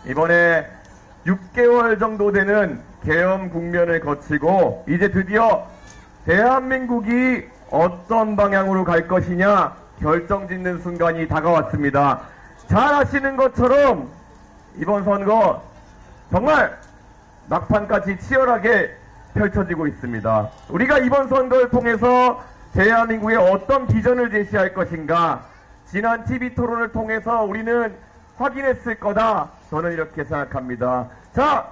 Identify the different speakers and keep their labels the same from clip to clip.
Speaker 1: 이번에 6개월 정도 되는 계엄 국면을 거치고 이제 드디어 대한민국이 어떤 방향으로 갈 것이냐 결정짓는 순간이 다가왔습니다. 잘 아시는 것처럼 이번 선거 정말 막판까지 치열하게 펼쳐지고 있습니다. 우리가 이번 선거를 통해서 대한민국에 어떤 비전을 제시할 것인가 지난 TV 토론을 통해서 우리는 확인했을 거다. 저는 이렇게 생각합니다. 자,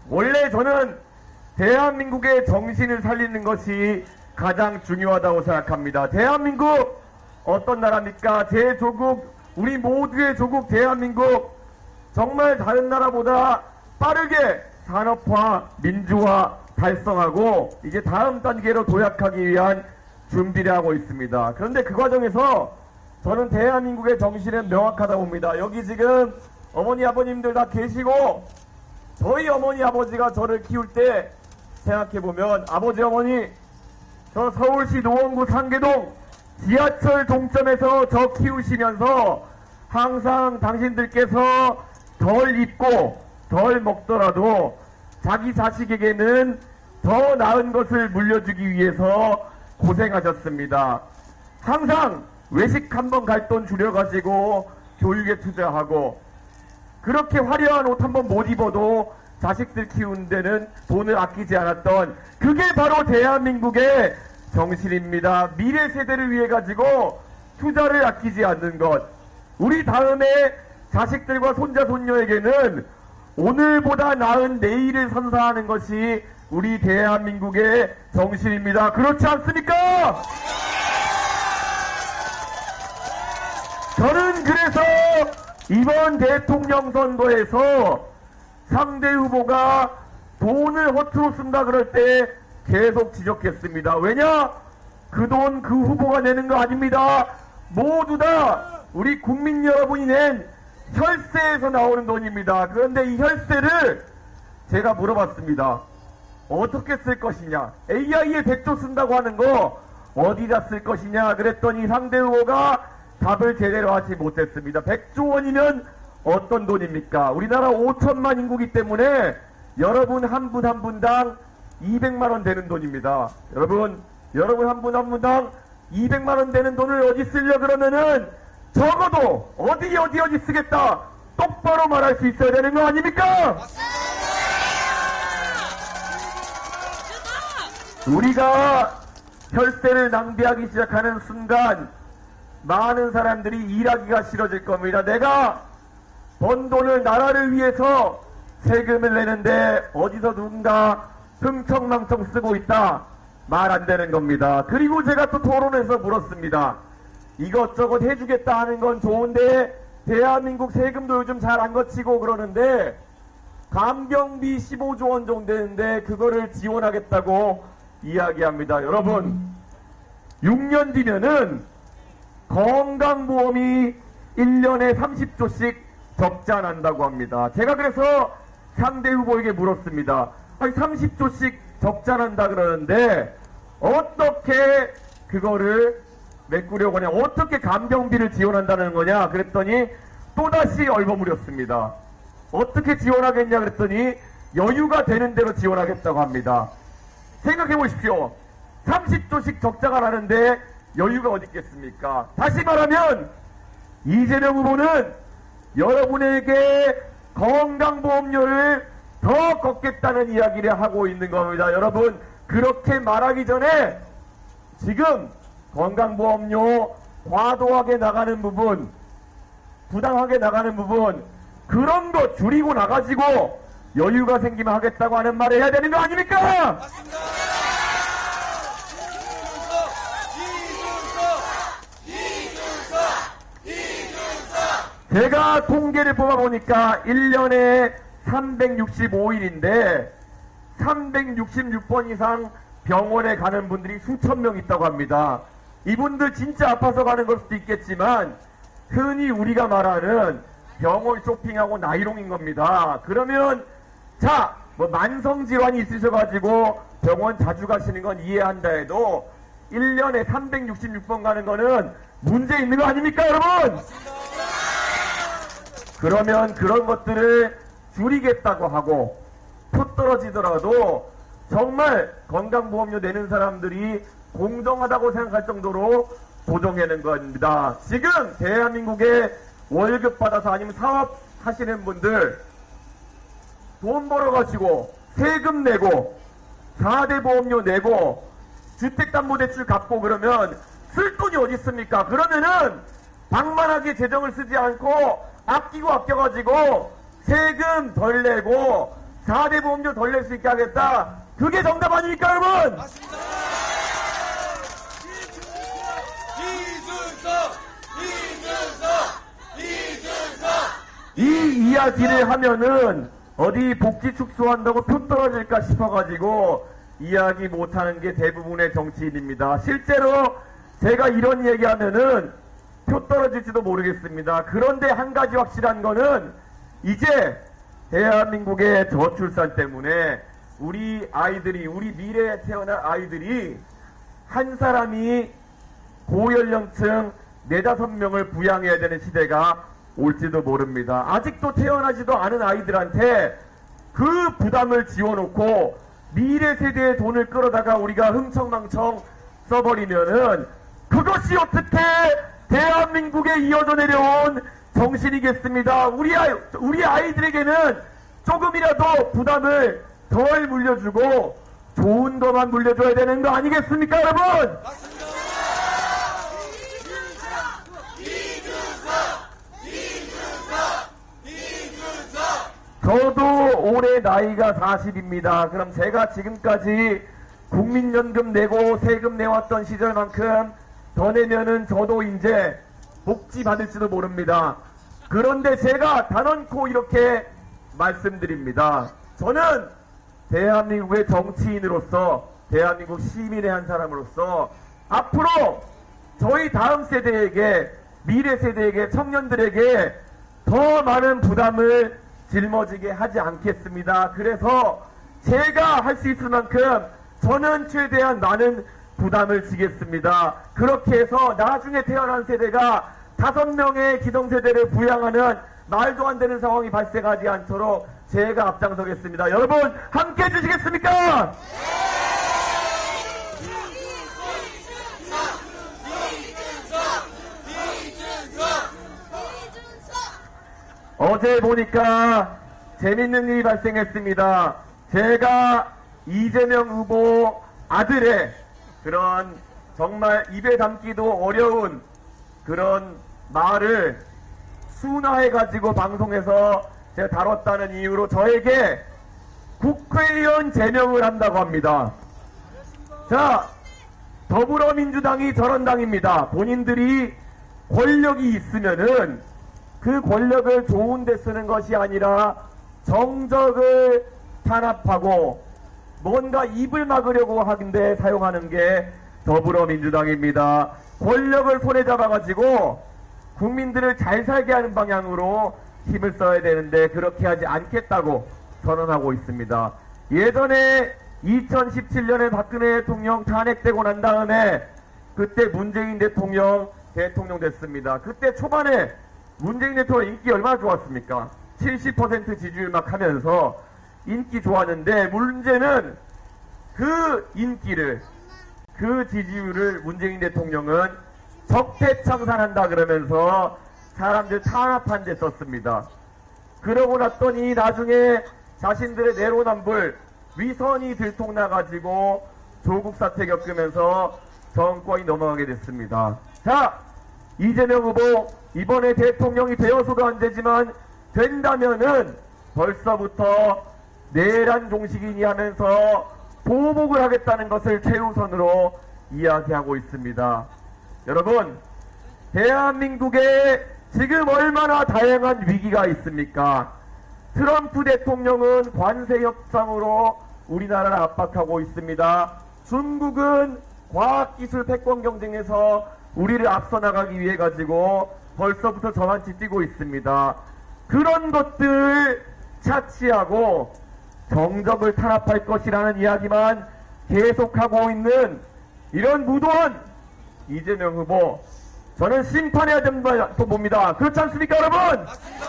Speaker 1: 원래 저는 대한민국의 정신을 살리는 것이 가장 중요하다고 생각합니다. 대한민국 어떤 나라입니까? 제 조국, 우리 모두의 조국 대한민국 정말 다른 나라보다 빠르게 산업화, 민주화 달성하고 이제 다음 단계로 도약하기 위한 준비를 하고 있습니다. 그런데 그 과정에서 저는 대한민국의 정신은 명확하다 봅니다. 여기 지금 어머니 아버님들 다 계시고 저희 어머니 아버지가 저를 키울 때 생각해보면 아버지 어머니 저 서울시 노원구 상계동 지하철 동점에서 저 키우시면서 항상 당신들께서 덜 입고 덜 먹더라도 자기 자식에게는 더 나은 것을 물려주기 위해서 고생하셨습니다. 항상 외식 한번 갈 돈 줄여가지고 교육에 투자하고 그렇게 화려한 옷 한번 못 입어도 자식들 키우는 데는 돈을 아끼지 않았던 그게 바로 대한민국의 정신입니다. 미래 세대를 위해 가지고 투자를 아끼지 않는 것. 우리 다음에 자식들과 손자 손녀에게는 오늘보다 나은 내일을 선사하는 것이 우리 대한민국의 정신입니다. 그렇지 않습니까? 저는 그래서 이번 대통령 선거에서 상대 후보가 돈을 허투루 쓴다 그럴 때 계속 지적했습니다. 왜냐? 그 돈 그 후보가 내는 거 아닙니다. 모두 다 우리 국민 여러분이 낸 혈세에서 나오는 돈입니다. 그런데 이 혈세를 제가 물어봤습니다. 어떻게 쓸 것이냐? AI에 100조 쓴다고 하는 거 어디다 쓸 것이냐? 그랬더니 상대 후보가 답을 제대로 하지 못했습니다. 100조 원이면 어떤 돈입니까? 우리나라 5천만 인구기 때문에 여러분 한 분 한 분당 200만 원 되는 돈입니다. 여러분 한 분 한 분당 200만 원 되는 돈을 어디 쓰려 그러면은 적어도 어디 쓰겠다 똑바로 말할 수 있어야 되는 거 아닙니까? 우리가 혈세를 낭비하기 시작하는 순간 많은 사람들이 일하기가 싫어질 겁니다. 내가 번 돈을 나라를 위해서 세금을 내는데 어디서 누군가 흥청망청 쓰고 있다. 말 안 되는 겁니다. 그리고 제가 또 토론에서 물었습니다. 이것저것 해주겠다 하는 건 좋은데 대한민국 세금도 요즘 잘 안 거치고 그러는데 간병비 15조 원 정도 되는데 그거를 지원하겠다고 이야기합니다. 여러분 6년 뒤면은 건강보험이 1년에 30조씩 적자 난다고 합니다. 제가 그래서 상대 후보에게 물었습니다. 아니 30조씩 적자 난다 그러는데 어떻게 그거를 메꾸려고 하냐, 어떻게 간병비를 지원한다는 거냐 그랬더니 또다시 얼버무렸습니다. 어떻게 지원하겠냐 그랬더니 여유가 되는 대로 지원하겠다고 합니다. 생각해 보십시오. 30조씩 적자가 나는데 여유가 어디 있겠습니까? 다시 말하면 이재명 후보는 여러분에게 건강보험료를 더 걷겠다는 이야기를 하고 있는 겁니다. 여러분 그렇게 말하기 전에 지금 건강보험료 과도하게 나가는 부분, 부당하게 나가는 부분 그런 거 줄이고 나가지고 여유가 생기면 하겠다고 하는 말을 해야 되는 거 아닙니까? 맞습니다. 제가 통계를 뽑아보니까 1년에 365일인데 366번 이상 병원에 가는 분들이 수천 명 있다고 합니다. 이분들 진짜 아파서 가는 걸 수도 있겠지만 흔히 우리가 말하는 병원 쇼핑하고 나이롱인 겁니다. 그러면 자, 뭐 만성질환이 있으셔가지고 병원 자주 가시는 건 이해한다 해도 1년에 366번 가는 거는 문제 있는 거 아닙니까 여러분? 그러면 그런 것들을 줄이겠다고 하고 표 떨어지더라도 정말 건강보험료 내는 사람들이 공정하다고 생각할 정도로 조정하는 겁니다. 지금 대한민국에 월급 받아서 아니면 사업 하시는 분들 돈 벌어가지고 세금 내고 4대 보험료 내고 주택담보대출 갚고 그러면 쓸 돈이 어디 있습니까? 그러면은 방만하게 재정을 쓰지 않고 아끼고 아껴가지고 세금 덜 내고 4대 보험료 덜 낼 수 있게 하겠다. 그게 정답 아닙니까, 여러분?
Speaker 2: 맞습니다. 이준석!
Speaker 1: 이 이야기를 하면은 어디 복지 축소한다고 표 떨어질까 싶어가지고 이야기 못하는 게 대부분의 정치인입니다. 실제로 제가 이런 얘기하면은 표 떨어질지도 모르겠습니다. 그런데 한 가지 확실한 거는 이제 대한민국의 저출산 때문에 우리 아이들이, 우리 미래에 태어날 아이들이 한 사람이 고연령층 4~5명을 부양해야 되는 시대가 올지도 모릅니다. 아직도 태어나지도 않은 아이들한테 그 부담을 지워놓고 미래 세대의 돈을 끌어다가 우리가 흥청망청 써버리면은 그것이 어떻게 대한민국에 이어져 내려온 정신이겠습니다. 우리 아이들에게는 조금이라도 부담을 덜 물려주고 좋은 것만 물려줘야 되는 거 아니겠습니까, 여러분?
Speaker 2: 맞습니다.
Speaker 1: 저도 올해 나이가 40입니다. 그럼 제가 지금까지 국민연금 내고 세금 내왔던 시절만큼 더 내면은 저도 이제 복지 받을지도 모릅니다. 그런데 제가 단언코 이렇게 말씀드립니다. 저는 대한민국의 정치인으로서, 대한민국 시민의 한 사람으로서 앞으로 저희 다음 세대에게, 미래 세대에게, 청년들에게 더 많은 부담을 짊어지게 하지 않겠습니다. 그래서 제가 할 수 있을 만큼 저는 최대한 많은 부담을 지겠습니다. 그렇게 해서 나중에 태어난 세대가 5명의 기성세대를 부양하는 말도 안 되는 상황이 발생하지 않도록 제가 앞장서겠습니다. 여러분 함께 해주시겠습니까? 어제 보니까 재밌는 일이 발생했습니다. 제가 이재명 후보 아들의 그런 정말 입에 담기도 어려운 그런 말을 순화해가지고 방송에서 제가 다뤘다는 이유로 저에게 국회의원 제명을 한다고 합니다. 자, 더불어민주당이 저런 당입니다. 본인들이 권력이 있으면은 그 권력을 좋은 데 쓰는 것이 아니라 정적을 탄압하고 뭔가 입을 막으려고 하는데 사용하는 게 더불어민주당입니다. 권력을 손에 잡아가지고 국민들을 잘 살게 하는 방향으로 힘을 써야 되는데 그렇게 하지 않겠다고 선언하고 있습니다. 예전에 2017년에 박근혜 대통령 탄핵되고 난 다음에 그때 문재인 대통령 됐습니다. 그때 초반에 문재인 대통령 인기 얼마나 좋았습니까? 70% 지지율 막 하면서 인기 좋았는데 문제는 그 인기를, 그 지지율을 문재인 대통령은 적폐청산한다 그러면서 사람들 탄압한 데 썼습니다. 그러고 났더니 나중에 자신들의 내로남불 위선이 들통나가지고 조국 사태 겪으면서 정권이 넘어가게 됐습니다. 자, 이재명 후보 이번에 대통령이 되어서도 안 되지만 된다면은 벌써부터 내란 종식이니 하면서 보복을 하겠다는 것을 최우선으로 이야기하고 있습니다. 여러분, 대한민국에 지금 얼마나 다양한 위기가 있습니까? 트럼프 대통령은 관세 협상으로 우리나라를 압박하고 있습니다. 중국은 과학기술 패권 경쟁에서 우리를 앞서 나가기 위해 가지고 벌써부터 저만치 뛰고 있습니다. 그런 것들 차치하고 정적을 탄압할 것이라는 이야기만 계속하고 있는 이런 무도한 이재명 후보, 저는 심판해야 된다 또 봅니다. 그렇지 않습니까, 여러분?
Speaker 2: 맞습니다.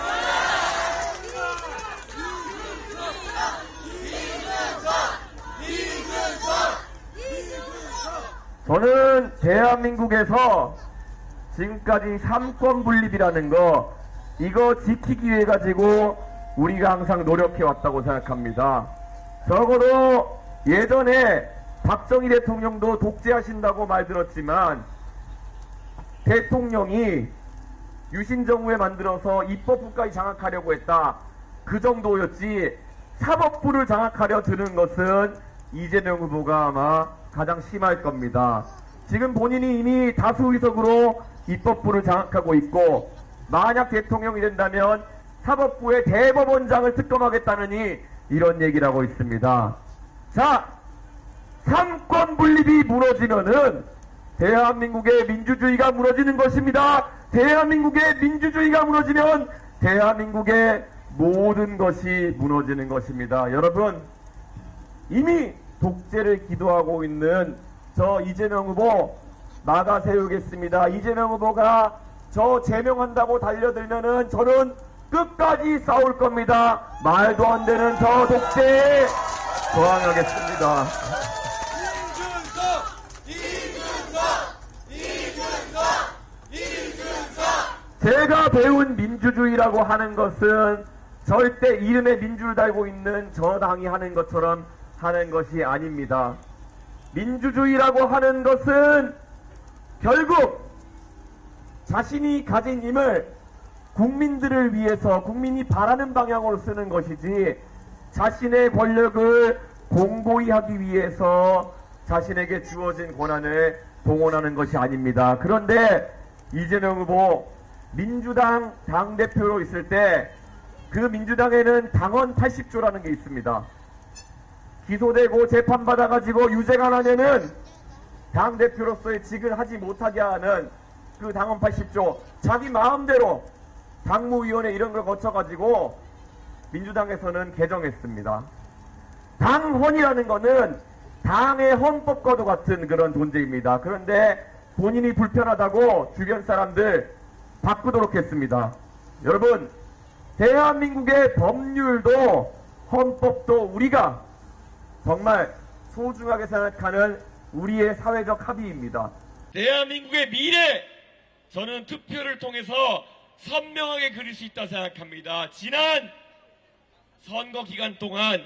Speaker 1: 저는 대한민국에서 지금까지 삼권 분립이라는 거 이거 지키기 위해 가지고 우리가 항상 노력해 왔다고 생각합니다. 적어도 예전에 박정희 대통령도 독재하신다고 말 들었지만 대통령이 유신정부에 만들어서 입법부까지 장악하려고 했다. 그 정도였지 사법부를 장악하려 드는 것은 이재명 후보가 아마 가장 심할 겁니다. 지금 본인이 이미 다수 의석으로 입법부를 장악하고 있고 만약 대통령이 된다면 사법부의 대법원장을 특검하겠다느니 이런 얘기를 하고 있습니다. 자, 삼권 분립이 무너지면은 대한민국의 민주주의가 무너지는 것입니다. 대한민국의 민주주의가 무너지면 대한민국의 모든 것이 무너지는 것입니다. 여러분, 이미 독재를 기도하고 있는 저 이재명 후보 막아 세우겠습니다. 이재명 후보가 저 제명한다고 달려들면은 저는 끝까지 싸울 겁니다. 말도 안 되는 저 독재에 저항하겠습니다. 제가 배운 민주주의라고 하는 것은 절대 이름에 민주를 달고 있는 저 당이 하는 것처럼 하는 것이 아닙니다. 민주주의라고 하는 것은 결국 자신이 가진 힘을 국민들을 위해서 국민이 바라는 방향으로 쓰는 것이지 자신의 권력을 공고히 하기 위해서 자신에게 주어진 권한을 동원하는 것이 아닙니다. 그런데 이재명 후보 민주당 당대표로 있을 때 그 민주당에는 당원 80조라는 게 있습니다. 기소되고 재판받아가지고 유죄가 나면은 당대표로서의 직을 하지 못하게 하는 그 당원 80조 자기 마음대로 당무위원회 이런 걸 거쳐가지고 민주당에서는 개정했습니다. 당헌이라는 거는 당의 헌법과도 같은 그런 존재입니다. 그런데 본인이 불편하다고 주변 사람들 바꾸도록 했습니다. 여러분, 대한민국의 법률도 헌법도 우리가 정말 소중하게 생각하는 우리의 사회적 합의입니다.
Speaker 3: 대한민국의 미래, 저는 투표를 통해서 선명하게 그릴 수 있다 생각합니다. 지난 선거 기간 동안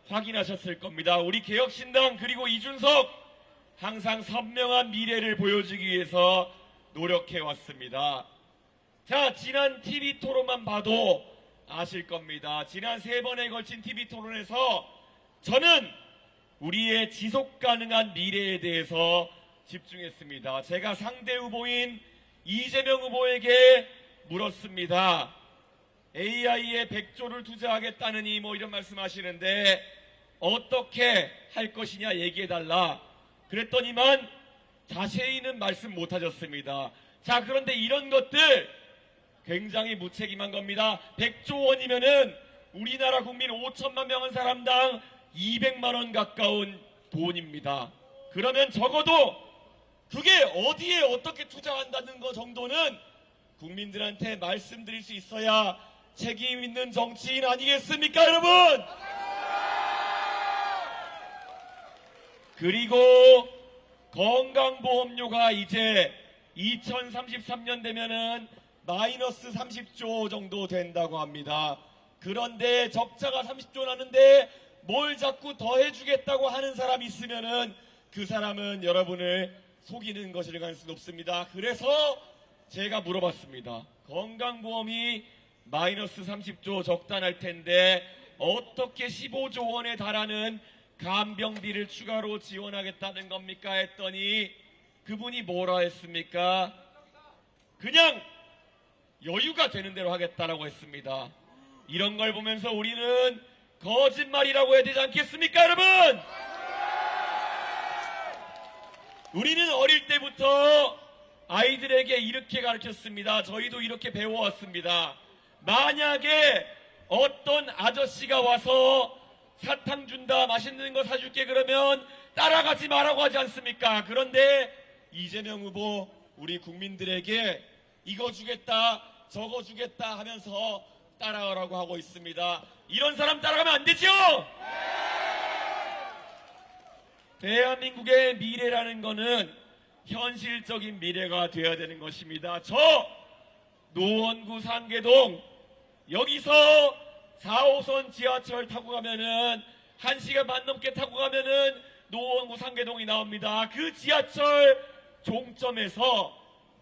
Speaker 3: 확인하셨을 겁니다. 우리 개혁신당 그리고 이준석 항상 선명한 미래를 보여주기 위해서 노력해 왔습니다. 자, 지난 TV 토론만 봐도 아실 겁니다. 지난 3번에 걸친 TV 토론에서 저는 우리의 지속 가능한 미래에 대해서 집중했습니다. 제가 상대 후보인 이재명 후보에게 물었습니다. AI에 100조를 투자하겠다느니 뭐 이런 말씀하시는데 어떻게 할 것이냐 얘기해달라. 그랬더니만 자세히는 말씀 못하셨습니다. 자, 그런데 이런 것들 굉장히 무책임한 겁니다. 100조 원이면은 우리나라 국민 5천만 명한 사람당 200만 원 가까운 돈입니다. 그러면 적어도 그게 어디에 어떻게 투자한다는 거 정도는 국민들한테 말씀드릴 수 있어야 책임 있는 정치인 아니겠습니까, 여러분? 그리고 건강보험료가 이제 2033년 되면은 마이너스 30조 정도 된다고 합니다. 그런데 적자가 30조 나는데 뭘 자꾸 더해주겠다고 하는 사람이 있으면은 그 사람은 여러분을 속이는 것일 가능성이 높습니다. 그래서 제가 물어봤습니다. 건강보험이 마이너스 30조 적단할 텐데 어떻게 15조 원에 달하는 간병비를 추가로 지원하겠다는 겁니까? 했더니 그분이 뭐라 했습니까? 그냥 여유가 되는 대로 하겠다라고 했습니다. 이런 걸 보면서 우리는 거짓말이라고 해야 되지 않겠습니까, 여러분? 우리는 어릴 때부터 아이들에게 이렇게 가르쳤습니다. 저희도 이렇게 배워왔습니다. 만약에 어떤 아저씨가 와서 사탕 준다, 맛있는 거 사줄게 그러면 따라가지 말라고 하지 않습니까? 그런데 이재명 후보 우리 국민들에게 이거 주겠다, 저거 주겠다 하면서 따라가라고 하고 있습니다. 이런 사람 따라가면 안 되죠? 대한민국의 미래라는 거는 현실적인 미래가 되어야 되는 것입니다. 저 노원구 상계동 여기서 4호선 지하철 타고 가면은 1시간 반 넘게 타고 가면은 노원구 상계동이 나옵니다. 그 지하철 종점에서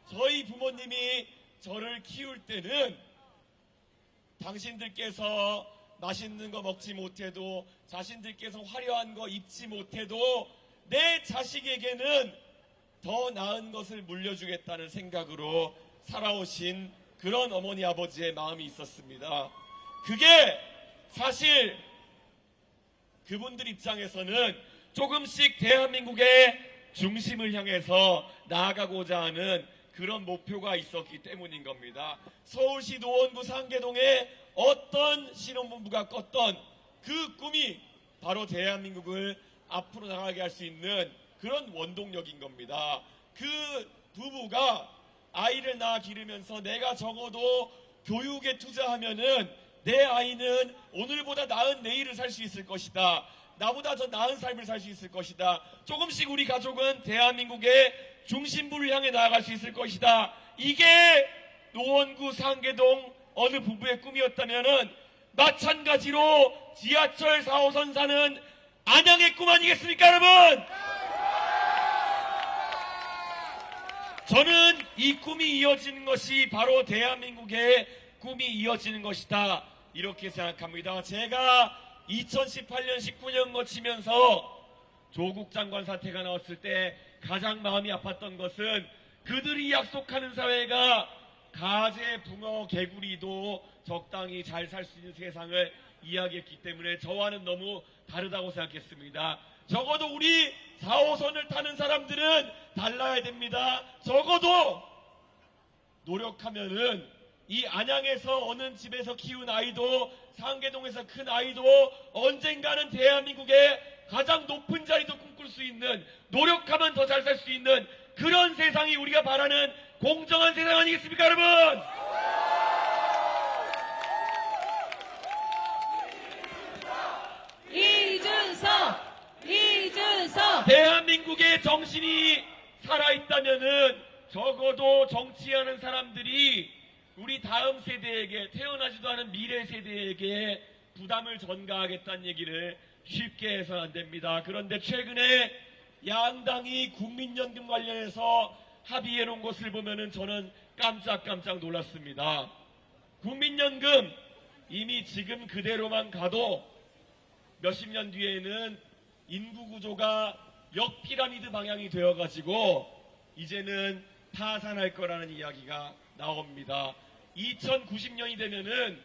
Speaker 3: 저희 부모님이 저를 키울 때는 당신들께서 맛있는 거 먹지 못해도 자신들께서 화려한 거 입지 못해도 내 자식에게는 더 나은 것을 물려주겠다는 생각으로 살아오신 그런 어머니 아버지의 마음이 있었습니다. 그게 사실 그분들 입장에서는 조금씩 대한민국의 중심을 향해서 나아가고자 하는 그런 목표가 있었기 때문인 겁니다. 서울시 노원구 상계동에 어떤 신혼부부가 꿨던 그 꿈이 바로 대한민국을 앞으로 나가게 할 수 있는 그런 원동력인 겁니다. 그 부부가 아이를 낳아 기르면서 내가 적어도 교육에 투자하면은 내 아이는 오늘보다 나은 내일을 살 수 있을 것이다. 나보다 더 나은 삶을 살 수 있을 것이다. 조금씩 우리 가족은 대한민국의 중심부를 향해 나아갈 수 있을 것이다. 이게 노원구 상계동 어느 부부의 꿈이었다면은 마찬가지로 지하철 4호선 사는 안양의 꿈 아니겠습니까, 여러분? 저는 이 꿈이 이어지는 것이 바로 대한민국의 꿈이 이어지는 것이다. 이렇게 생각합니다. 제가 2018년, 19년 거치면서 조국 장관 사태가 나왔을 때 가장 마음이 아팠던 것은 그들이 약속하는 사회가 가재, 붕어, 개구리도 적당히 잘 살 수 있는 세상을 이야기했기 때문에 저와는 너무 다르다고 생각했습니다. 적어도 우리 4호선을 타는 사람들은 달라야 됩니다. 적어도 노력하면은 이 안양에서 어느 집에서 키운 아이도 상계동에서 큰 아이도 언젠가는 대한민국의 가장 높은 자리도 꿈꿀 수 있는, 노력하면 더 잘 살 수 있는 그런 세상이 우리가 바라는 공정한 세상 아니겠습니까, 여러분?
Speaker 2: 이준석
Speaker 3: 대한민국의 정신이 살아있다면은 적어도 정치하는 사람들이 우리 다음 세대에게, 태어나지도 않은 미래 세대에게 부담을 전가하겠다는 얘기를 쉽게 해서는 안 됩니다. 그런데 최근에 양당이 국민연금 관련해서 합의해 놓은 것을 보면은 저는 깜짝깜짝 놀랐습니다. 국민연금 이미 지금 그대로만 가도 몇십 년 뒤에는 인구 구조가 역피라미드 방향이 되어가지고 이제는 파산할 거라는 이야기가 나옵니다. 2090년이 되면은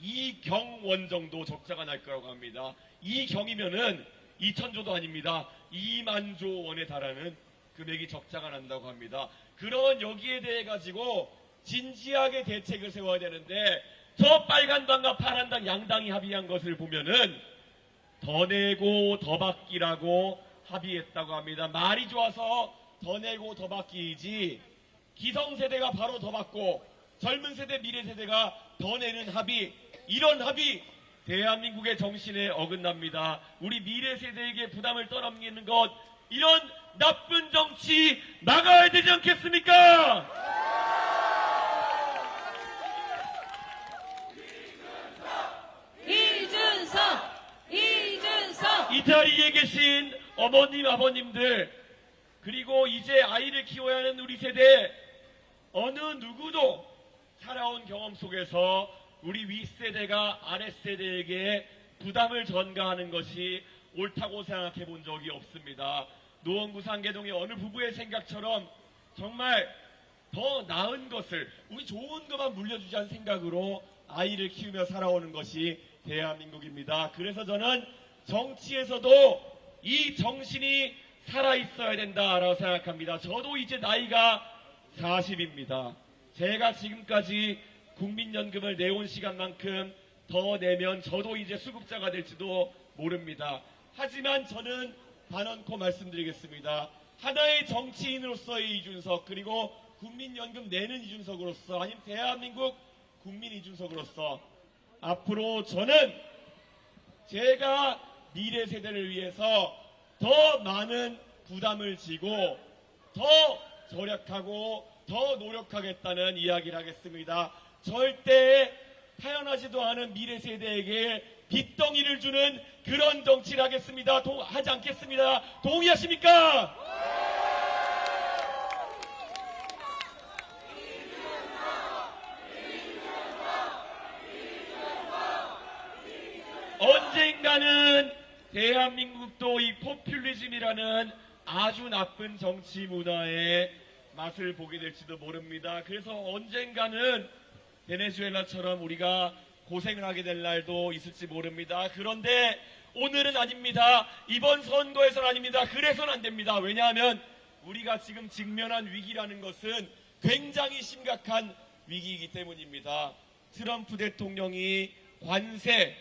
Speaker 3: 2경원 정도 적자가 날 거라고 합니다. 2경이면은 2천조도 아닙니다. 2만조 원에 달하는 금액이 적자가 난다고 합니다. 그런 여기에 대해 가지고 진지하게 대책을 세워야 되는데 저 빨간당과 파란당 양당이 합의한 것을 보면은 더 내고 더 받기라고 합의했다고 합니다. 말이 좋아서 더 내고 더 받기이지 기성세대가 바로 더 받고 젊은 세대 미래 세대가 더 내는 합의, 이런 합의 대한민국의 정신에 어긋납니다. 우리 미래 세대에게 부담을 떠넘기는 것, 이런 나쁜 정치 막아야 되지 않겠습니까?
Speaker 2: 이준석
Speaker 3: 이 자리에 계신 어머님, 아버님들, 그리고 이제 아이를 키워야 하는 우리 세대, 어느 누구도 살아온 경험 속에서 우리 윗세대가 아랫세대에게 부담을 전가하는 것이 옳다고 생각해 본 적이 없습니다. 노원구 상계동의 어느 부부의 생각처럼 정말 더 나은 것을, 우리 좋은 것만 물려주지 않은 생각으로 아이를 키우며 살아오는 것이 대한민국입니다. 그래서 저는 정치에서도 이 정신이 살아있어야 된다라고 생각합니다. 저도 이제 나이가 40입니다. 제가 지금까지 국민연금을 내온 시간만큼 더 내면 저도 이제 수급자가 될지도 모릅니다. 하지만 저는 단언코 말씀드리겠습니다. 하나의 정치인으로서의 이준석, 그리고 국민연금 내는 이준석으로서, 아니면 대한민국 국민 이준석으로서 앞으로 저는 제가 미래 세대를 위해서 더 많은 부담을 지고 더 절약하고 더 노력하겠다는 이야기를 하겠습니다. 절대 태어나지도 않은 미래 세대에게 빚덩이를 주는 그런 정치를 하겠습니다. 하지 않겠습니다. 동의하십니까? 언젠가는 대한민국도 이 포퓰리즘이라는 아주 나쁜 정치 문화의 맛을 보게 될지도 모릅니다. 그래서 언젠가는 베네수엘라처럼 우리가 고생을 하게 될 날도 있을지 모릅니다. 그런데 오늘은 아닙니다. 이번 선거에서는 아닙니다. 그래서는 안 됩니다. 왜냐하면 우리가 지금 직면한 위기라는 것은 굉장히 심각한 위기이기 때문입니다. 트럼프 대통령이 관세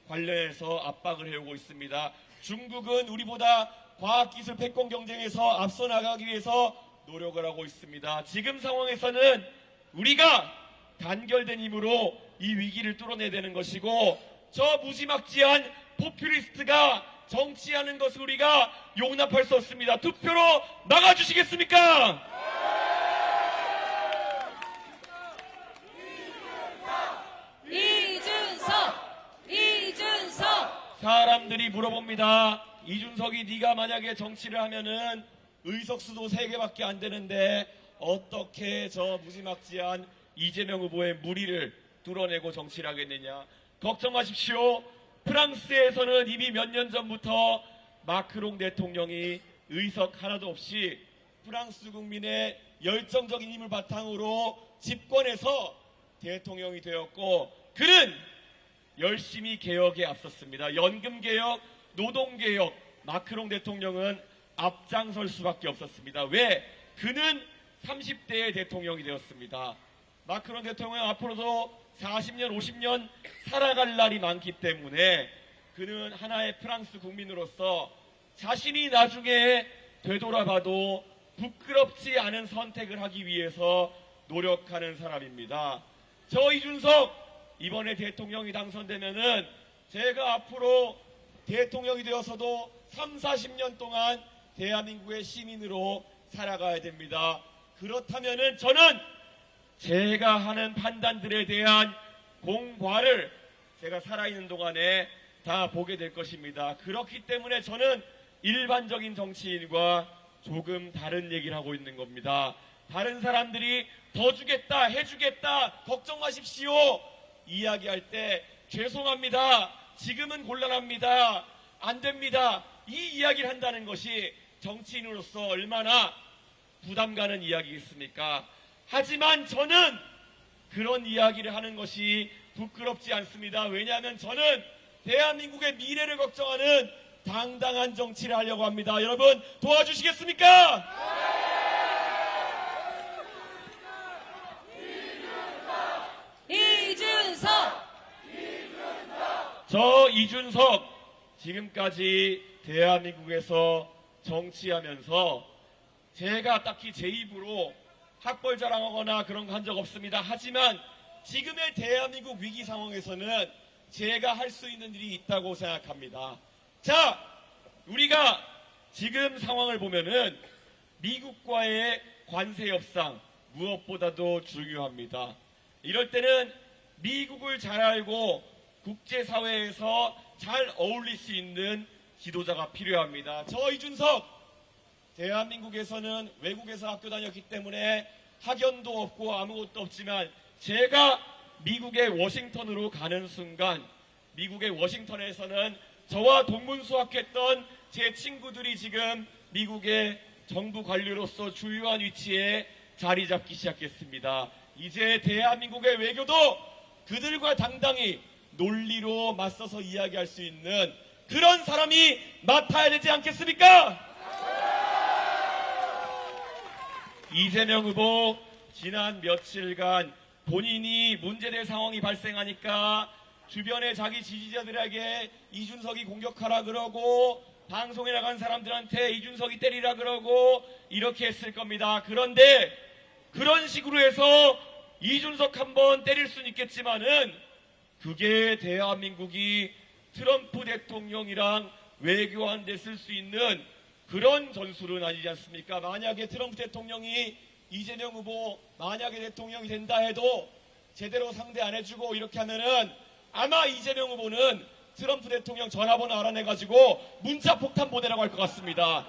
Speaker 3: 관련해서 압박을 해오고 있습니다. 중국은 우리보다 과학기술 패권 경쟁에서 앞서 나가기 위해서 노력을 하고 있습니다. 지금 상황에서는 우리가 단결된 힘으로 이 위기를 뚫어내야 되는 것이고, 저 무지막지한 포퓰리스트가 정치하는 것을 우리가 용납할 수 없습니다. 투표로 나가주시겠습니까?
Speaker 2: 이준석!
Speaker 3: 사람들이 물어봅니다. 이준석이 네가 만약에 정치를 하면은 의석수도 3개밖에 안 되는데 어떻게 저 무지막지한 이재명 후보의 무리를 뚫어내고 정치를 하겠느냐. 걱정하십시오. 프랑스에서는 이미 몇 년 전부터 마크롱 대통령이 의석 하나도 없이 프랑스 국민의 열정적인 힘을 바탕으로 집권해서 대통령이 되었고, 그는 열심히 개혁에 앞섰습니다. 연금개혁, 노동개혁, 마크롱 대통령은 앞장설 수밖에 없었습니다. 왜? 그는 30대의 대통령이 되었습니다. 마크롱 대통령은 앞으로도 40년, 50년 살아갈 날이 많기 때문에 그는 하나의 프랑스 국민으로서 자신이 나중에 되돌아봐도 부끄럽지 않은 선택을 하기 위해서 노력하는 사람입니다. 저 이준석 이번에 대통령이 당선되면은 제가 앞으로 대통령이 되어서도 3, 40년 동안 대한민국의 시민으로 살아가야 됩니다. 그렇다면은 저는 제가 하는 판단들에 대한 공과를 제가 살아있는 동안에 다 보게 될 것입니다. 그렇기 때문에 저는 일반적인 정치인과 조금 다른 얘기를 하고 있는 겁니다. 다른 사람들이 더 주겠다, 해주겠다, 걱정 마십시오 이야기할 때 죄송합니다, 지금은 곤란합니다, 안 됩니다, 이 이야기를 한다는 것이 정치인으로서 얼마나 부담 가는 이야기겠습니까? 하지만 저는 그런 이야기를 하는 것이 부끄럽지 않습니다. 왜냐하면 저는 대한민국의 미래를 걱정하는 당당한 정치를 하려고 합니다. 여러분 도와주시겠습니까?
Speaker 2: 이준석!
Speaker 3: 저 이준석 지금까지 대한민국에서 정치하면서 제가 딱히 제 입으로 학벌 자랑하거나 그런 거 한 적 없습니다. 하지만 지금의 대한민국 위기 상황에서는 제가 할 수 있는 일이 있다고 생각합니다. 자, 우리가 지금 상황을 보면은 미국과의 관세 협상 무엇보다도 중요합니다. 이럴 때는 미국을 잘 알고 국제사회에서 잘 어울릴 수 있는 지도자가 필요합니다. 저 이준석 대한민국에서는 외국에서 학교 다녔기 때문에 학연도 없고 아무것도 없지만 제가 미국의 워싱턴으로 가는 순간 미국의 워싱턴에서는 저와 동문수학했던 제 친구들이 지금 미국의 정부 관료로서 주요한 위치에 자리 잡기 시작했습니다. 이제 대한민국의 외교도 그들과 당당히 논리로 맞서서 이야기할 수 있는 그런 사람이 맡아야 되지 않겠습니까? 이재명 후보 지난 며칠간 본인이 문제될 상황이 발생하니까 주변의 자기 지지자들에게 이준석이 공격하라 그러고 방송에 나간 사람들한테 이준석이 때리라 그러고 이렇게 했을 겁니다. 그런데 그런 식으로 해서 이준석 한번 때릴 수는 있겠지만은 그게 대한민국이 트럼프 대통령이랑 외교하는 데 쓸 수 있는 그런 전술은 아니지 않습니까? 만약에 트럼프 대통령이 이재명 후보 만약에 대통령이 된다 해도 제대로 상대 안 해주고 이렇게 하면은 아마 이재명 후보는 트럼프 대통령 전화번호 알아내가지고 문자 폭탄 보내라고 할 것 같습니다.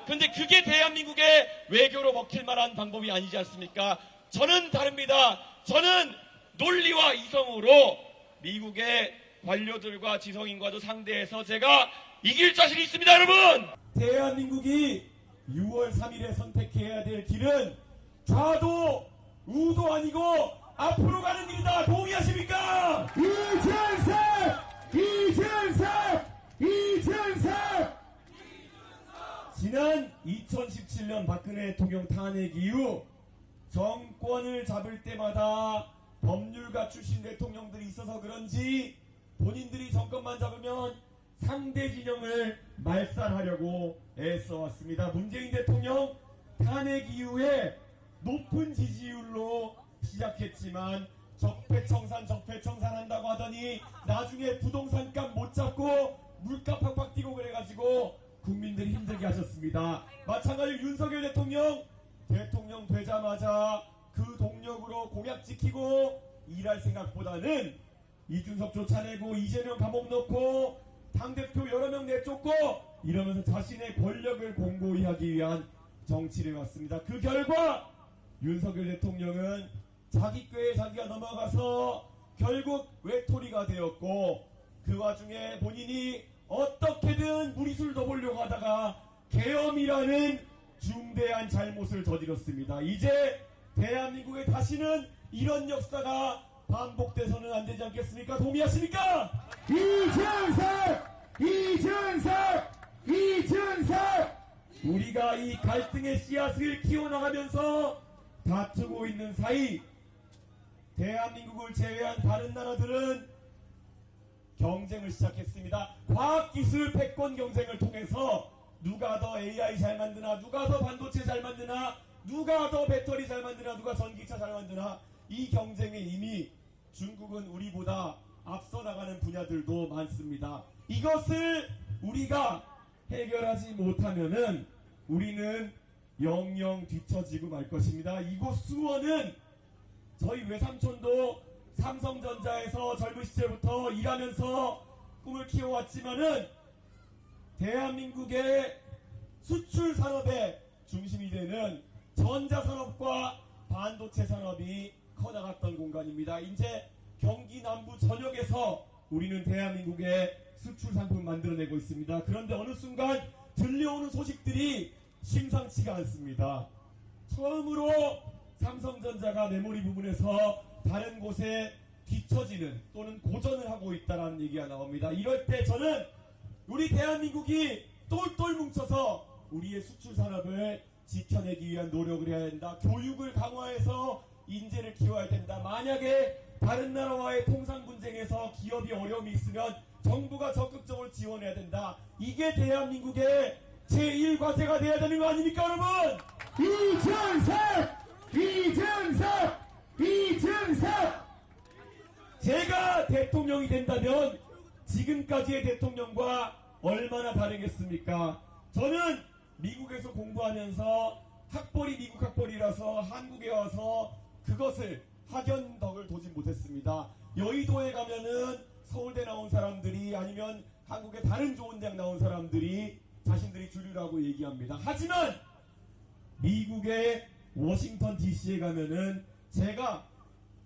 Speaker 3: 근데 그게 대한민국의 외교로 먹힐 만한 방법이 아니지 않습니까? 저는 다릅니다. 저는 논리와 이성으로 미국의 관료들과 지성인과도 상대해서 제가 이길 자신이 있습니다, 여러분! 대한민국이 6월 3일에 선택해야 될 길은 좌도 우도 아니고 앞으로 가는 길이다. 동의하십니까? 이준석! 지난 2017년 박근혜 대통령 탄핵 이후 정권을 잡을 때마다 법률가 출신 대통령들이 있어서 그런지 본인들이 정권만 잡으면 상대 진영을 말살하려고 애써왔습니다. 문재인 대통령 탄핵 이후에 높은 지지율로 시작했지만 적폐청산 한다고 하더니 나중에 부동산값 못 잡고 물값 팍팍 뛰고 그래가지고 국민들이 힘들게 하셨습니다. 마찬가지로 윤석열 대통령 되자마자 그 동력으로 공약 지키고 일할 생각보다는 이준석 쫓아내고 이재명 감옥 넣고 당대표 여러 명 내쫓고 이러면서 자신의 권력을 공고히 하기 위한 정치를 해왔습니다. 그 결과 윤석열 대통령은 자기 꾀에 자기가 넘어가서 결국 외톨이가 되었고 그 와중에 본인이 어떻게든 무리수를 더 보려고 하다가 계엄이라는 중대한 잘못을 저질렀습니다. 이제 대한민국에 다시는 이런 역사가 반복돼서는 안 되지 않겠습니까? 동의하십니까? 이준석! 우리가 이 갈등의 씨앗을 키워나가면서 다투고 있는 사이 대한민국을 제외한 다른 나라들은 경쟁을 시작했습니다. 과학기술 패권 경쟁을 통해서 누가 더 AI 잘 만드나, 누가 더 반도체 잘 만드나, 누가 더 배터리 잘 만드나, 누가 전기차 잘 만드나, 이 경쟁에 이미 중국은 우리보다 앞서 나가는 분야들도 많습니다. 이것을 우리가 해결하지 못하면은 우리는 영영 뒤처지고 말 것입니다. 이곳 수원은 저희 외삼촌도 삼성전자에서 젊은 시절부터 일하면서 꿈을 키워왔지만은 대한민국의 수출 산업의 중심이 되는 전자산업과 반도체 산업이 커나갔던 공간입니다. 이제 경기 남부 전역에서 우리는 대한민국의 수출 상품 만들어내고 있습니다. 그런데 어느 순간 들려오는 소식들이 심상치가 않습니다. 처음으로 삼성전자가 메모리 부분에서 다른 곳에 뒤처지는 또는 고전을 하고 있다는 얘기가 나옵니다. 이럴 때 저는 우리 대한민국이 똘똘 뭉쳐서 우리의 수출 산업을 지켜내기 위한 노력을 해야 된다. 교육을 강화해서 인재를 키워야 된다. 만약에 다른 나라와의 통상 분쟁에서 기업이 어려움이 있으면 정부가 적극적으로 지원해야 된다. 이게 대한민국의 제1과제가 돼야 되는 거 아닙니까, 여러분? 이준석! 제가 대통령이 된다면 지금까지의 대통령과 얼마나 다르겠습니까? 저는 미국에서 공부하면서 학벌이 미국 학벌이라서 한국에 와서 그것을 학연덕을 도지 못했습니다. 여의도에 가면은 서울대 나온 사람들이 아니면 한국의 다른 좋은 대학 나온 사람들이 자신들이 주류라고 얘기합니다. 하지만 미국의 워싱턴 DC에 가면은 제가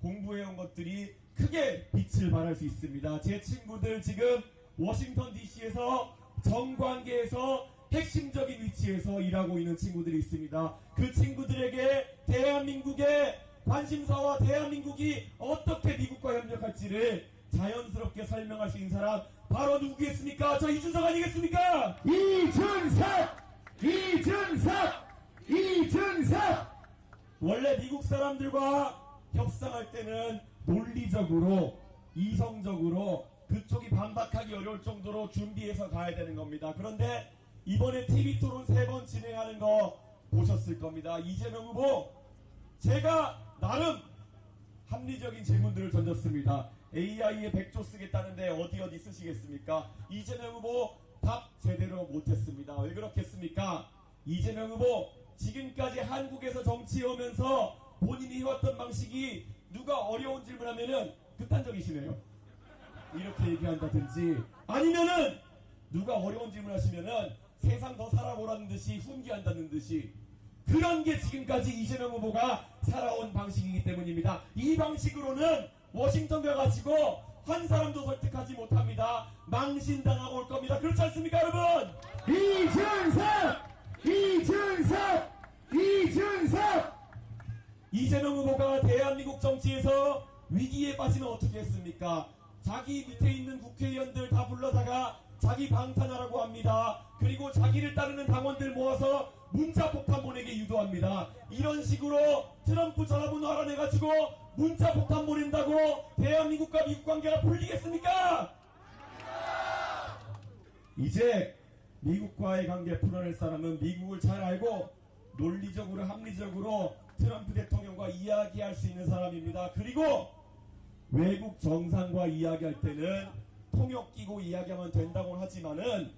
Speaker 3: 공부해온 것들이 크게 빛을 발할 수 있습니다. 제 친구들 지금 워싱턴 DC에서 정관계에서 핵심적인 위치에서 일하고 있는 친구들이 있습니다. 그 친구들에게 대한민국의 관심사와 대한민국이 어떻게 미국과 협력할지를 자연스럽게 설명할 수 있는 사람 바로 누구겠습니까? 저 이준석 아니겠습니까? 이준석! 원래 미국 사람들과 협상할 때는 논리적으로 이성적으로 그쪽이 반박하기 어려울 정도로 준비해서 가야 되는 겁니다. 그런데 이번에 TV토론 3번 진행하는 거 보셨을 겁니다. 이재명 후보 제가 나름 합리적인 질문들을 던졌습니다. AI에 100조 쓰겠다는데 어디 쓰시겠습니까? 이재명 후보 답 제대로 못했습니다. 왜 그렇겠습니까? 이재명 후보 지금까지 한국에서 정치해오면서 본인이 해왔던 방식이 누가 어려운 질문하면은 극단적이시네요. 이렇게 얘기한다든지 아니면은 누가 어려운 질문하시면은 세상 더 살아보라는 듯이 훈계한다는 듯이 그런 게 지금까지 이재명 후보가 살아온 방식이기 때문입니다. 이 방식으로는 워싱턴 가가지고 한 사람도 설득하지 못합니다. 망신당하고 올 겁니다. 그렇지 않습니까, 여러분?
Speaker 2: 이준석!
Speaker 3: 이재명 후보가 대한민국 정치에서 위기에 빠지면 어떻게 했습니까? 자기 밑에 있는 국회의원들 다 불러다가 자기 방탄하라고 합니다. 그리고 자기를 따르는 당원들 모아서 문자 폭탄 보내게 유도합니다. 이런 식으로 트럼프 전화번호 알아내가지고 문자 폭탄 보낸다고 대한민국과 미국 관계가 풀리겠습니까? 이제 미국과의 관계 풀어낼 사람은 미국을 잘 알고 논리적으로 합리적으로 트럼프 대통령과 이야기할 수 있는 사람입니다. 그리고 외국 정상과 이야기할 때는 통역 끼고 이야기하면 된다고 하지만은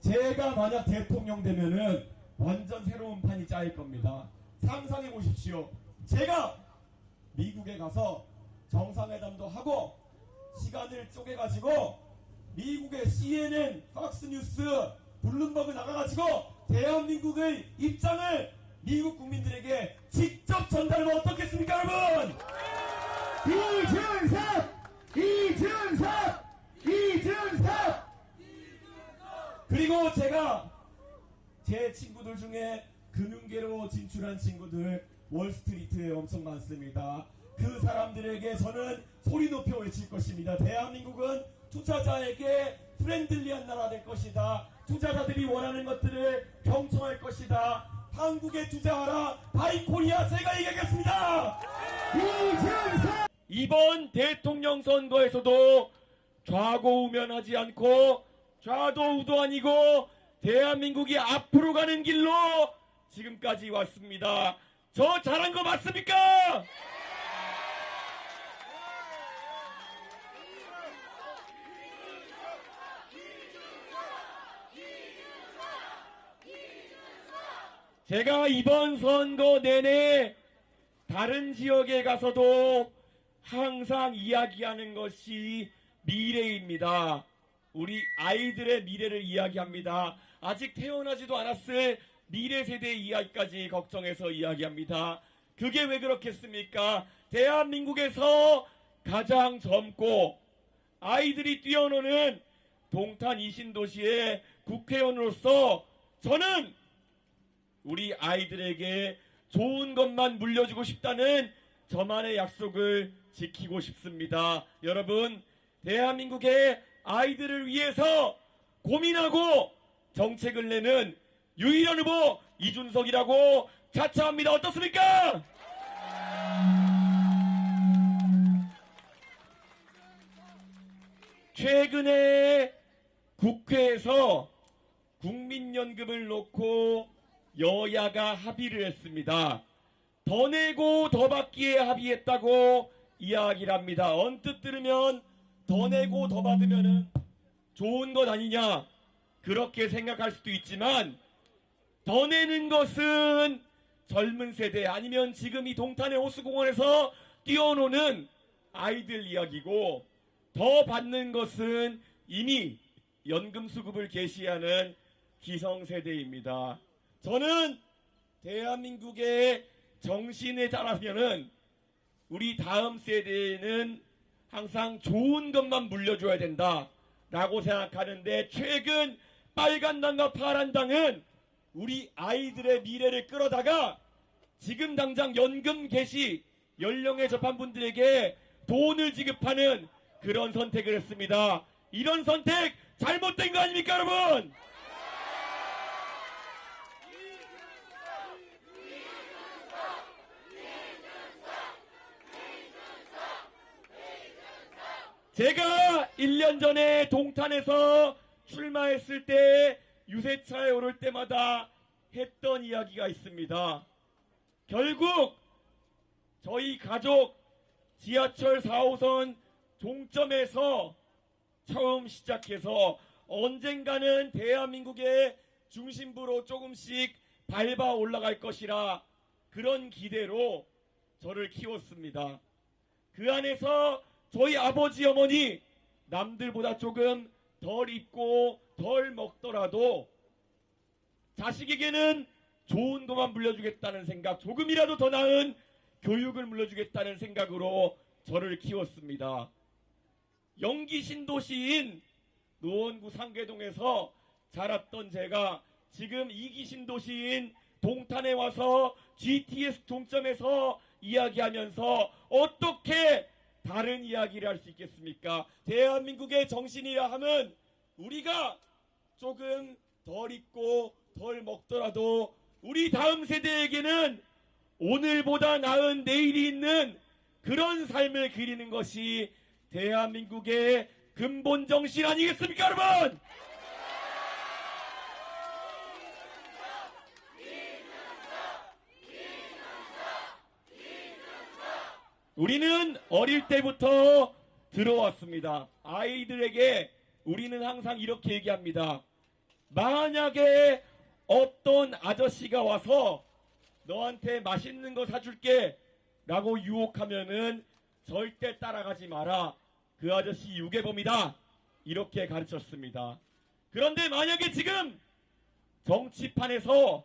Speaker 3: 제가 만약 대통령 되면은 완전 새로운 판이 짜일 겁니다. 상상해 보십시오. 제가 미국에 가서 정상회담도 하고 시간을 쪼개가지고 미국의 CNN, 팍스뉴스, 블룸버그 나가가지고 대한민국의 입장을 미국 국민들에게 직접 전달하면 어떻겠습니까, 여러분?
Speaker 2: 이준석!
Speaker 3: 그리고 제가 제 친구들 중에 금융계로 진출한 친구들 월스트리트에 엄청 많습니다. 그 사람들에게 저는 소리 높여 외칠 것입니다. 대한민국은 투자자에게 프렌들리한 나라 될 것이다. 투자자들이 원하는 것들을 경청할 것이다. 한국에 투자하라. 바이코리아 제가 얘기하겠습니다.
Speaker 2: 이준석!
Speaker 3: 이번 대통령 선거에서도 좌고우면하지 않고 좌도우도 아니고 대한민국이 앞으로 가는 길로 지금까지 왔습니다. 저 잘한 거 맞습니까? 제가 이번 선거 내내 다른 지역에 가서도 항상 이야기하는 것이 미래입니다. 우리 아이들의 미래를 이야기합니다. 아직 태어나지도 않았을 미래 세대의 이야기까지 걱정해서 이야기합니다. 그게 왜 그렇겠습니까? 대한민국에서 가장 젊고 아이들이 뛰어노는 동탄 이신도시의 국회의원으로서 저는 우리 아이들에게 좋은 것만 물려주고 싶다는 저만의 약속을 지키고 싶습니다. 여러분, 대한민국의 아이들을 위해서 고민하고 정책을 내는 유일한 후보 이준석이라고 자처합니다. 어떻습니까? 최근에 국회에서 국민연금을 놓고 여야가 합의를 했습니다. 더 내고 더 받기에 합의했다고 이야기를 합니다. 언뜻 들으면 더 내고 더 받으면은 좋은 것 아니냐 그렇게 생각할 수도 있지만 더 내는 것은 젊은 세대 아니면 지금 이 동탄의 호수공원에서 뛰어노는 아이들 이야기고 더 받는 것은 이미 연금수급을 개시하는 기성세대입니다. 저는 대한민국의 정신에 따라서는 우리 다음 세대에는 항상 좋은 것만 물려줘야 된다라고 생각하는데 최근 빨간당과 파란당은 우리 아이들의 미래를 끌어다가 지금 당장 연금 개시 연령에 접한 분들에게 돈을 지급하는 그런 선택을 했습니다. 이런 선택 잘못된 거 아닙니까, 여러분? 제가 1년 전에 동탄에서 출마했을 때 유세차에 오를 때마다 했던 이야기가 있습니다. 결국 저희 가족 지하철 4호선 종점에서 처음 시작해서 언젠가는 대한민국의 중심부로 조금씩 밟아 올라갈 것이라 그런 기대로 저를 키웠습니다. 그 안에서 저희 아버지 어머니 남들보다 조금 덜 입고 덜 먹더라도 자식에게는 좋은 것만 물려주겠다는 생각, 조금이라도 더 나은 교육을 물려주겠다는 생각으로 저를 키웠습니다. 영기 신도시인 노원구 상계동에서 자랐던 제가 지금 2기 신도시인 동탄에 와서 GTS 종점에서 이야기하면서 어떻게 다른 이야기를 할 수 있겠습니까? 대한민국의 정신이라 하면 우리가 조금 덜 입고 덜 먹더라도 우리 다음 세대에게는 오늘보다 나은 내일이 있는 그런 삶을 그리는 것이 대한민국의 근본 정신 아니겠습니까, 여러분? 우리는 어릴 때부터 들어왔습니다. 아이들에게 우리는 항상 이렇게 얘기합니다. 만약에 어떤 아저씨가 와서 너한테 맛있는 거 사줄게 라고 유혹하면은 절대 따라가지 마라. 그 아저씨 유괴범이다. 이렇게 가르쳤습니다. 그런데 만약에 지금 정치판에서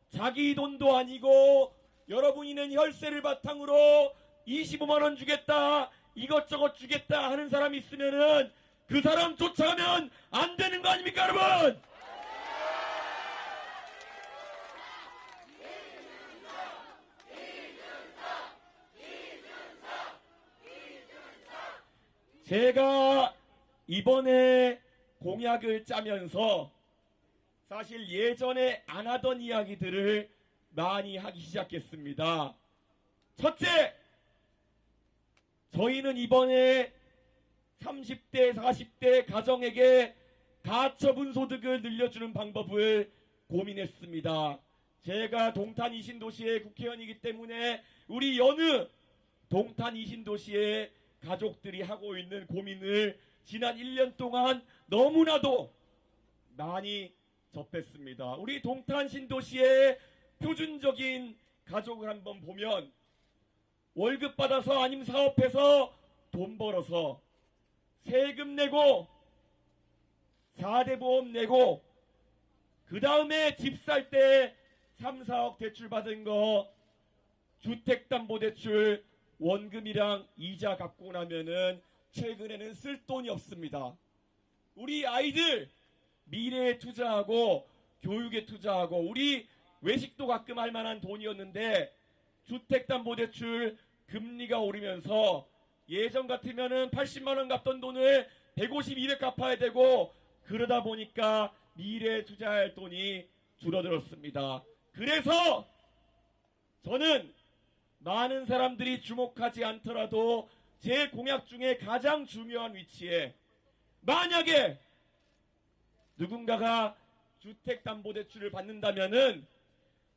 Speaker 3: 자기 돈도 아니고 여러분이 낸 혈세를 바탕으로 25만원 주겠다, 이것저것 주겠다 하는 사람이 있으면은 그 사람 쫓아가면 안 되는 거 아닙니까, 여러분? 제가 이번에 공약을 짜면서 사실 예전에 안 하던 이야기들을 많이 하기 시작했습니다. 첫째, 저희는 이번에 30대, 40대 가정에게 가처분 소득을 늘려주는 방법을 고민했습니다. 제가 동탄 이신도시의 국회의원이기 때문에 우리 여느 동탄 이신도시의 가족들이 하고 있는 고민을 지난 1년 동안 너무나도 많이 접했습니다. 우리 동탄 신도시의 표준적인 가족을 한번 보면 월급 받아서 아니면 사업해서 돈 벌어서 세금 내고 4대 보험 내고 그 다음에 집 살 때 3, 4억 대출 받은 거 주택담보대출 원금이랑 이자 갚고 나면은 최근에는 쓸 돈이 없습니다. 우리 아이들 미래에 투자하고 교육에 투자하고 우리 외식도 가끔 할 만한 돈이었는데 주택담보대출 금리가 오르면서 예전 같으면은 80만원 갚던 돈을 150, 200 갚아야 되고 그러다 보니까 미래에 투자할 돈이 줄어들었습니다. 그래서 저는 많은 사람들이 주목하지 않더라도 제 공약 중에 가장 중요한 위치에 만약에 누군가가 주택담보대출을 받는다면은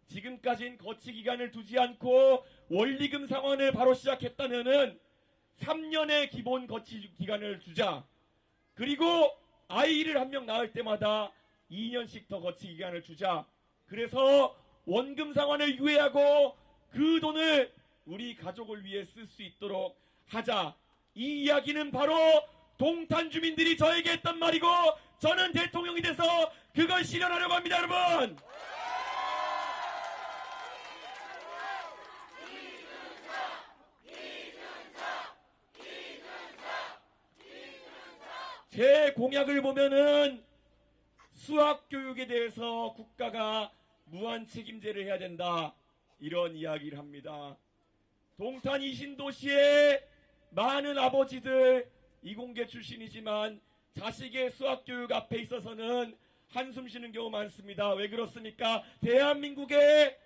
Speaker 3: 지금까지는 거치기간을 두지 않고 원리금 상환을 바로 시작했다면은 3년의 기본 거치기간을 주자. 그리고 아이를 한 명 낳을 때마다 2년씩 더 거치기간을 주자. 그래서 원금 상환을 유예하고 그 돈을 우리 가족을 위해 쓸 수 있도록 하자. 이 이야기는 바로 동탄 주민들이 저에게 했단 말이고 저는 대통령이 돼서 그걸 실현하려고 합니다, 여러분. 제 공약을 보면은 수학 교육에 대해서 국가가 무한 책임제를 해야 된다. 이런 이야기를 합니다. 동탄 이신도시의 많은 아버지들 이공계 출신이지만 자식의 수학교육 앞에 있어서는 한숨 쉬는 경우 많습니다. 왜 그렇습니까? 대한민국의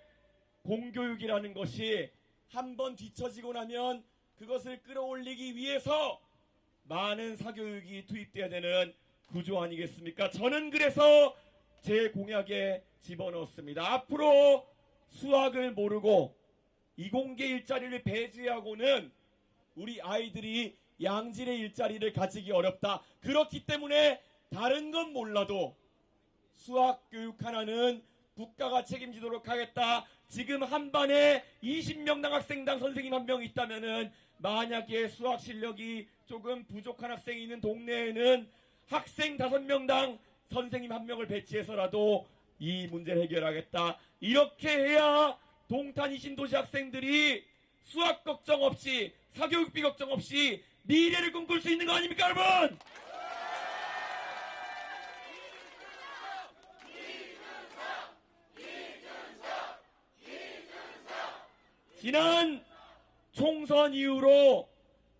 Speaker 3: 공교육이라는 것이 한번 뒤처지고 나면 그것을 끌어올리기 위해서 많은 사교육이 투입돼야 되는 구조 아니겠습니까? 저는 그래서 제 공약에 집어넣었습니다. 앞으로 수학을 모르고 이공계 일자리를 배제하고는 우리 아이들이 양질의 일자리를 가지기 어렵다. 그렇기 때문에 다른 건 몰라도 수학 교육 하나는 국가가 책임지도록 하겠다. 지금 한 반에 20명당 학생당 선생님 한 명 있다면은 만약에 수학 실력이 조금 부족한 학생이 있는 동네에는 학생 5명당 선생님 한 명을 배치해서라도 이 문제를 해결하겠다. 이렇게 해야 동탄 이신도시 학생들이 수학 걱정 없이 사교육비 걱정 없이 미래를 꿈꿀 수 있는 거 아닙니까, 여러분? 지난 총선 이후로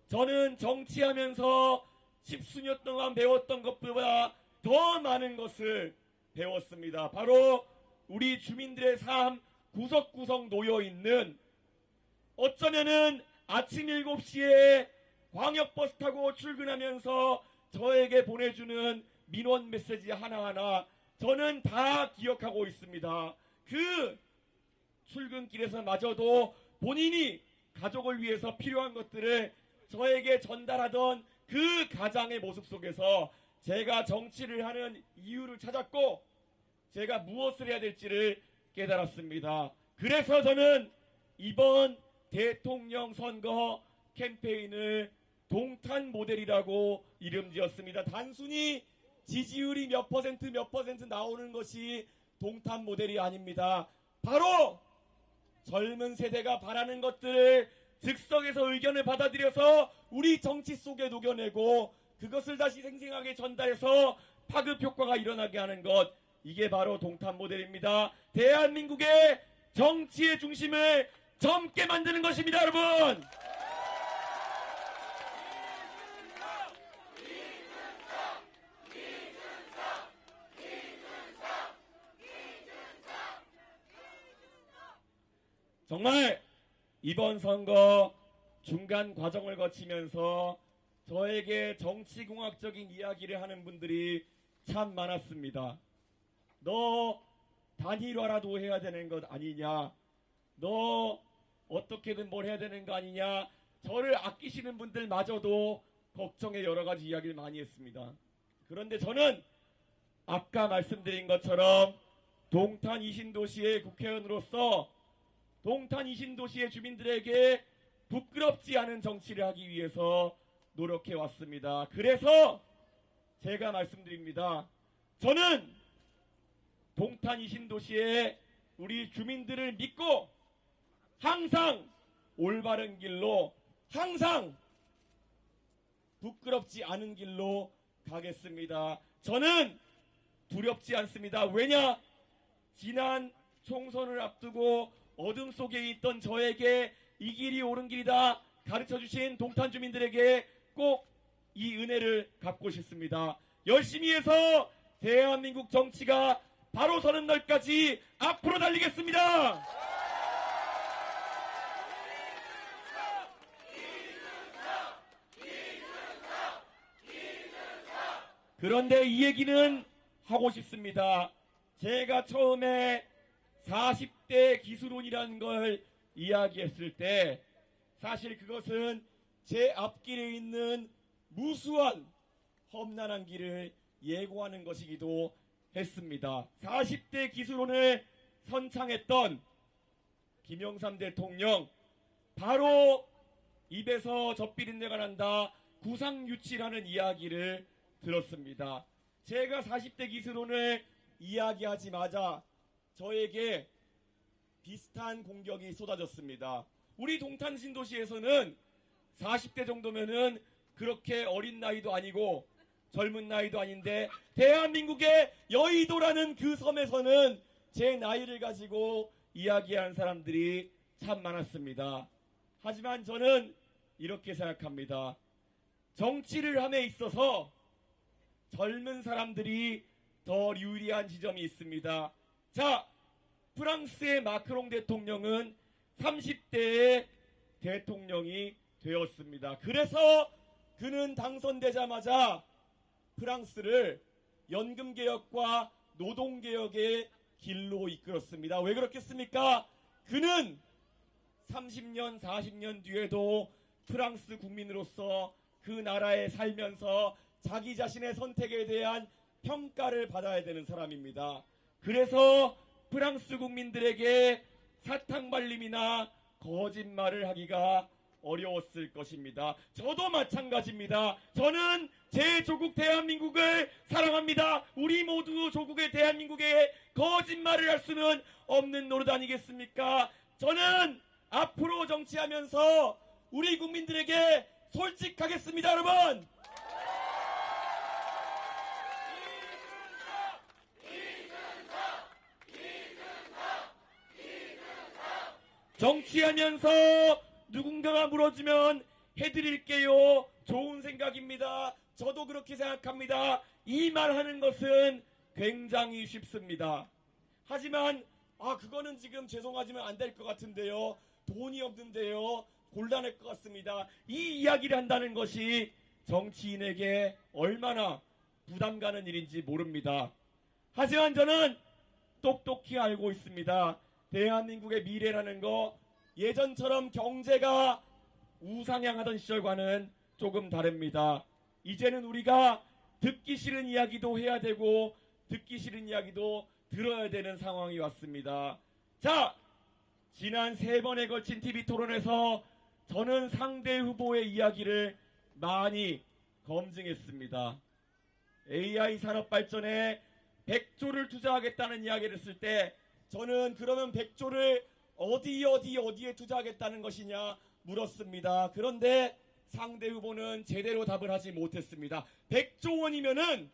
Speaker 3: 저는 정치하면서 10수년 동안 배웠던 것보다 더 많은 것을 배웠습니다. 바로 우리 주민들의 삶 구석구석 놓여있는, 어쩌면은 아침 7시에 광역버스 타고 출근하면서 저에게 보내주는 민원 메시지 하나하나 저는 다 기억하고 있습니다. 그 출근길에서마저도 본인이 가족을 위해서 필요한 것들을 저에게 전달하던 그 가장의 모습 속에서 제가 정치를 하는 이유를 찾았고 제가 무엇을 해야 될지를 깨달았습니다. 그래서 저는 이번 대통령 선거 캠페인을 동탄 모델이라고 이름 지었습니다. 단순히 지지율이 몇 퍼센트 나오는 것이 동탄 모델이 아닙니다. 바로 젊은 세대가 바라는 것들을 즉석에서 의견을 받아들여서 우리 정치 속에 녹여내고 그것을 다시 생생하게 전달해서 파급 효과가 일어나게 하는 것, 이게 바로 동탄 모델입니다. 대한민국의 정치의 중심을 젊게 만드는 것입니다, 여러분. 정말 이번 선거 중간 과정을 거치면서 저에게 정치공학적인 이야기를 하는 분들이 참 많았습니다. 너 단일화라도 해야 되는 것 아니냐? 너 어떻게든 뭘 해야 되는 거 아니냐? 저를 아끼시는 분들마저도 걱정의 여러 가지 이야기를 많이 했습니다. 그런데 저는 아까 말씀드린 것처럼 동탄 이신도시의 국회의원으로서 동탄 이신도시의 주민들에게 부끄럽지 않은 정치를 하기 위해서 노력해 왔습니다. 그래서 제가 말씀드립니다. 저는 동탄 이신도시의 우리 주민들을 믿고 항상 올바른 길로, 항상 부끄럽지 않은 길로 가겠습니다. 저는 두렵지 않습니다. 왜냐? 지난 총선을 앞두고 어둠 속에 있던 저에게 이 길이 옳은 길이다 가르쳐주신 동탄 주민들에게 꼭 이 은혜를 갚고 싶습니다. 열심히 해서 대한민국 정치가 바로 서는 날까지 앞으로 달리겠습니다. 그런데 이 얘기는 하고 싶습니다. 제가 처음에 40대 기술론이라는 걸 이야기했을 때 사실 그것은 제 앞길에 있는 무수한 험난한 길을 예고하는 것이기도 했습니다. 40대 기술론을 선창했던 김영삼 대통령, 바로 입에서 젖비린내가 난다 구상유치라는 이야기를 들었습니다. 제가 40대 기술론을 이야기하자마자 저에게 비슷한 공격이 쏟아졌습니다. 우리 동탄 신도시에서는 40대 정도면은 그렇게 어린 나이도 아니고 젊은 나이도 아닌데 대한민국의 여의도라는 그 섬에서는 제 나이를 가지고 이야기하는 사람들이 참 많았습니다. 하지만 저는 이렇게 생각합니다. 정치를 함에 있어서 젊은 사람들이 더 유리한 지점이 있습니다. 자, 프랑스의 마크롱 대통령은 30대의 대통령이 되었습니다. 그래서 그는 당선되자마자 프랑스를 연금개혁과 노동개혁의 길로 이끌었습니다. 왜 그렇겠습니까? 그는 30년, 40년 뒤에도 프랑스 국민으로서 그 나라에 살면서 자기 자신의 선택에 대한 평가를 받아야 되는 사람입니다. 그래서 프랑스 국민들에게 사탕 발림이나 거짓말을 하기가 어려웠을 것입니다. 저도 마찬가지입니다. 저는 제 조국 대한민국을 사랑합니다. 우리 모두 조국의 대한민국에 거짓말을 할 수는 없는 노릇 아니겠습니까? 저는 앞으로 정치하면서 우리 국민들에게 솔직하겠습니다, 여러분. 정치하면서 누군가가 물어주면 해드릴게요. 좋은 생각입니다. 저도 그렇게 생각합니다. 이 말하는 것은 굉장히 쉽습니다. 하지만 그거는 지금 죄송하지만 안 될 것 같은데요. 돈이 없는데요. 곤란할 것 같습니다. 이 이야기를 한다는 것이 정치인에게 얼마나 부담 가는 일인지 모릅니다. 하지만 저는 똑똑히 알고 있습니다. 대한민국의 미래라는 거 예전처럼 경제가 우상향하던 시절과는 조금 다릅니다. 이제는 우리가 듣기 싫은 이야기도 해야 되고 듣기 싫은 이야기도 들어야 되는 상황이 왔습니다. 자, 지난 3번에 걸친 TV 토론에서 저는 상대 후보의 이야기를 많이 검증했습니다. AI 산업 발전에 100조를 투자하겠다는 이야기를 했을 때 저는 그러면 100조를 어디에 투자하겠다는 것이냐 물었습니다. 그런데 상대 후보는 제대로 답을 하지 못했습니다. 100조 원이면은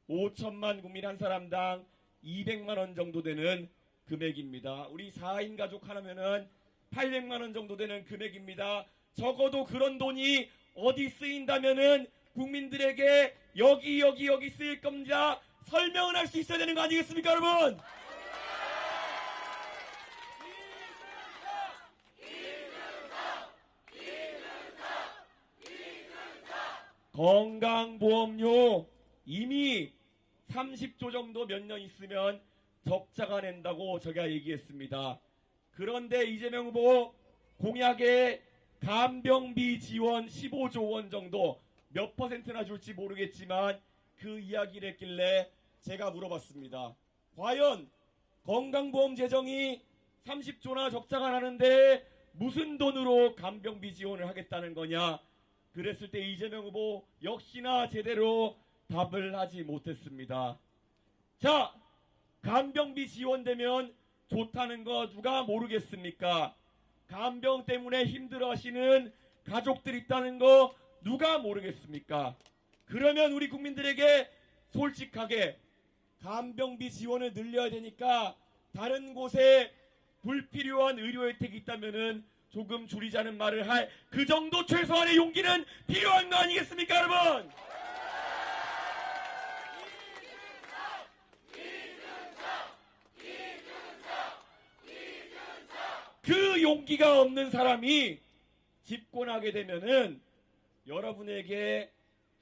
Speaker 3: 5천만 국민 한 사람당 200만 원 정도 되는 금액입니다. 우리 4인 가족 하나면은 800만 원 정도 되는 금액입니다. 적어도 그런 돈이 어디 쓰인다면은 국민들에게 여기 쓰일 겁니다. 설명을 할 수 있어야 되는 거 아니겠습니까, 여러분? 건강보험료 이미 30조 정도 몇 년 있으면 적자가 낸다고 제가 얘기했습니다. 그런데 이재명 후보 공약에 간병비 지원 15조 원 정도 몇 퍼센트나 줄지 모르겠지만 그 이야기를 했길래 제가 물어봤습니다. 과연 건강보험 재정이 30조나 적자가 나는데 무슨 돈으로 간병비 지원을 하겠다는 거냐? 그랬을 때 이재명 후보 역시나 제대로 답을 하지 못했습니다. 자, 간병비 지원되면 좋다는 거 누가 모르겠습니까? 간병 때문에 힘들어하시는 가족들 있다는 거 누가 모르겠습니까? 그러면 우리 국민들에게 솔직하게 간병비 지원을 늘려야 되니까 다른 곳에 불필요한 의료 혜택이 있다면은 조금 줄이자는 말을 할 그 정도 최소한의 용기는 필요한 거 아니겠습니까, 여러분? 그 용기가 없는 사람이 집권하게 되면은 여러분에게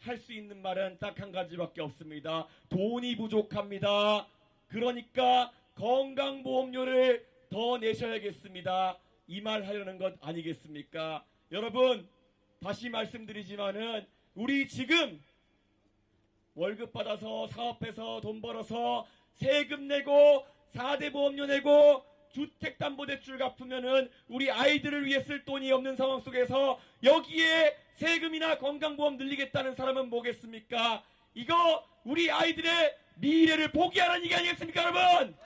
Speaker 3: 할 수 있는 말은 딱 한 가지밖에 없습니다. 돈이 부족합니다. 그러니까 건강보험료를 더 내셔야겠습니다. 이 말 하려는 것 아니겠습니까? 여러분, 다시 말씀드리지만은 우리 지금 월급 받아서 사업해서 돈 벌어서 세금 내고 4대 보험료 내고 주택담보대출 갚으면은 우리 아이들을 위해 쓸 돈이 없는 상황 속에서 여기에 세금이나 건강보험 늘리겠다는 사람은 뭐겠습니까? 이거 우리 아이들의 미래를 포기하라는 얘기 아니겠습니까, 여러분?